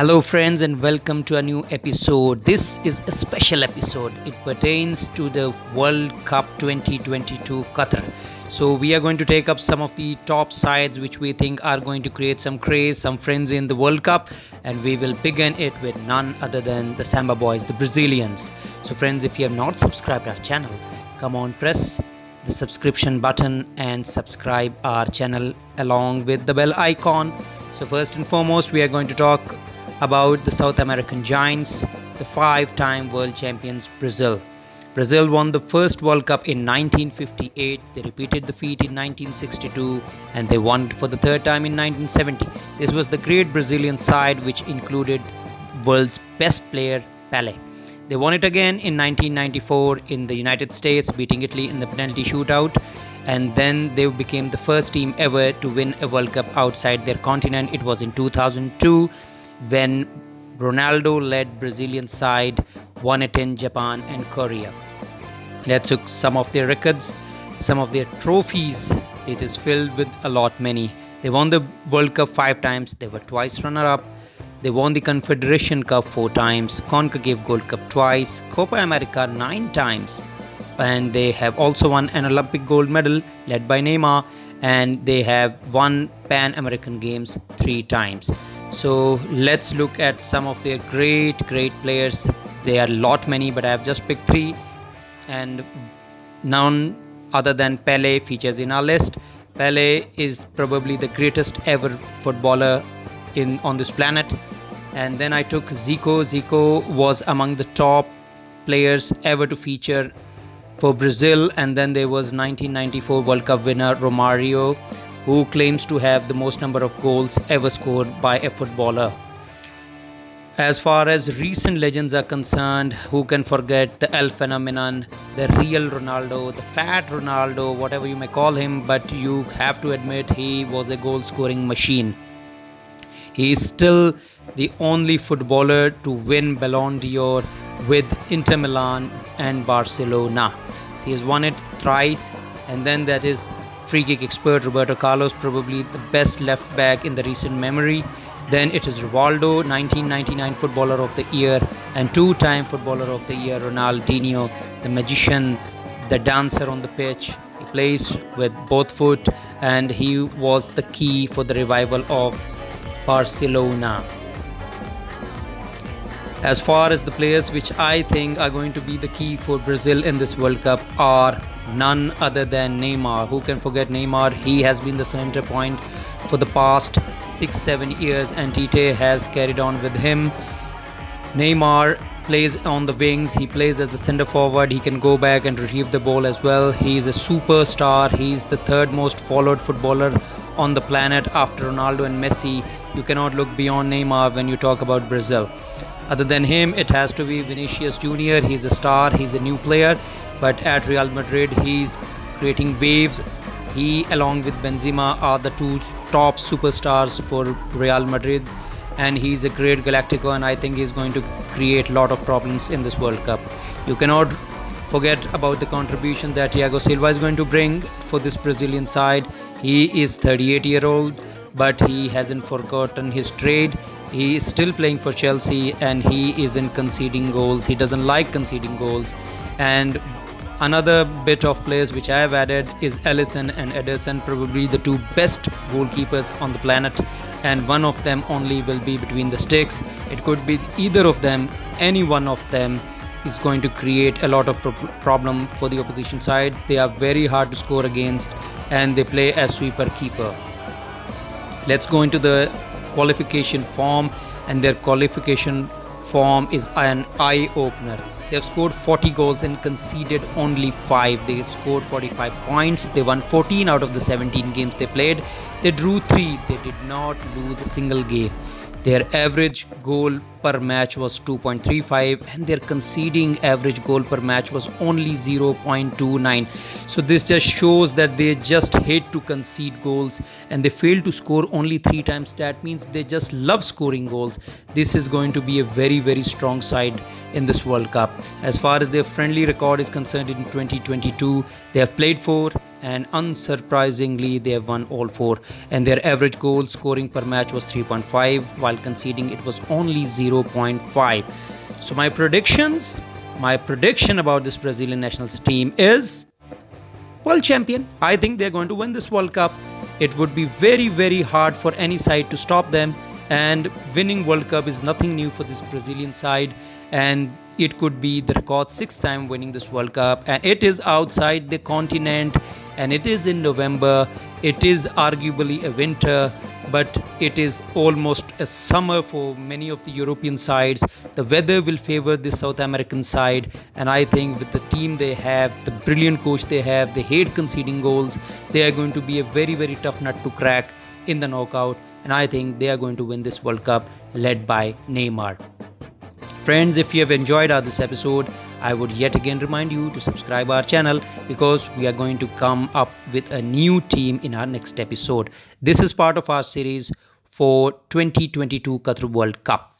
Hello, friends, and welcome to a new episode. This is a special episode. It pertains to the World Cup 2022 Qatar. So, we are going to take up some of the top sides which we think are going to create some craze, some frenzy in the World Cup, and we will begin it with none other than the Samba Boys, the Brazilians. So, friends, if you have not subscribed our channel, come on, press the subscription button and subscribe our channel along with the bell icon. So, first and foremost, we are going to talk about the South American giants, the five-time world champions Brazil. Brazil won the first World Cup in 1958, they repeated the feat in 1962, and they won it for the third time in 1970. This was the great Brazilian side which included world's best player Pele. They won it again in 1994 in the United States, beating Italy in the penalty shootout, and then they became the first team ever to win a World Cup outside their continent. It was in 2002 when Ronaldo led Brazilian side won it in Japan and Korea. Let's look some of their records, some of their trophies. It is filled with a lot many. They won the World Cup 5 times, they were twice runner-up. They won the Confederation Cup 4 times, CONCACAF Gold Cup twice, Copa America 9 times, and they have also won an Olympic gold medal led by Neymar, and they have won Pan American Games 3 times. So let's look at some of their great players. There are a lot many, but I have just picked 3, and none other than Pele features in our list. Pele is probably the greatest ever footballer on this planet. And then I took Zico. Zico was among the top players ever to feature for Brazil. And then there was 1994 World Cup winner Romario, who claims to have the most number of goals ever scored by a footballer. As far as recent legends are concerned, who can forget the El Phenomenon, the real Ronaldo, the fat Ronaldo, whatever you may call him, but you have to admit he was a goal scoring machine. He is still the only footballer to win Ballon d'Or with Inter Milan and Barcelona. He has won it thrice, and then that is free kick expert Roberto Carlos, probably the best left back in the recent memory. Then it is Rivaldo, 1999 Footballer of the Year and 2-time Footballer of the Year Ronaldinho, the magician, the dancer on the pitch. He plays with both foot, and he was the key for the revival of Barcelona. As far as the players which I think are going to be the key for Brazil in this World Cup are none other than Neymar. Who can forget Neymar? He has been the center point for the past 6-7 years, and Tite has carried on with him. Neymar plays on the wings, he plays as the center forward, he can go back and retrieve the ball as well. He is a superstar. He is the third most followed footballer on the planet after Ronaldo and Messi. You cannot look beyond Neymar when you talk about Brazil. Other than him, it has to be Vinicius Jr. He's a star, he's a new player, but at Real Madrid he's creating waves. He along with Benzema are the two top superstars for Real Madrid, and he's a great Galactico, and I think he's going to create a lot of problems in this World Cup. You cannot forget about the contribution that Thiago Silva is going to bring for this Brazilian side. He is 38-year-old, but he hasn't forgotten his trade. He is still playing for Chelsea, and he isn't conceding goals. He doesn't like conceding goals. And another bit of players which I have added is Alisson and Ederson, probably the two best goalkeepers on the planet, and one of them only will be between the sticks. It could be either of them. Any one of them is going to create a lot of problem for the opposition side. They are very hard to score against, and they play as sweeper keeper. Let's go into the qualification form, and their qualification form is an eye-opener. They have scored 40 goals and conceded only 5. They scored 45 points. They won 14 out of the 17 games they played. They drew 3. They did not lose a single game. Their average goal per match was 2.35, and their conceding average goal per match was only 0.29. So this just shows that they just hate to concede goals, and they failed to score only 3 times. That means they just love scoring goals. This is going to be a very strong side in this World Cup. As far as their friendly record is concerned in 2022, they have played 4, and unsurprisingly they have won all four, and their average goal scoring per match was 3.5 while conceding it was only 0.5. So my prediction about this Brazilian national team is world champion. I think they're going to win this World Cup. It would be very, very hard for any side to stop them, and winning World Cup is nothing new for this Brazilian side, and it could be the record sixth time winning this World Cup, and it is outside the continent, and it is in November. It is arguably a winter, but it is almost a summer for many of the European sides. The weather will favor the South American side, and I think with the team they have, the brilliant coach they have, they hate conceding goals. They are going to be a very, very tough nut to crack in the knockout, and I think they are going to win this World Cup led by Neymar. Friends, if you have enjoyed this episode, I would yet again remind you to subscribe our channel, because we are going to come up with a new team in our next episode. This is part of our series for 2022 Qatar World Cup.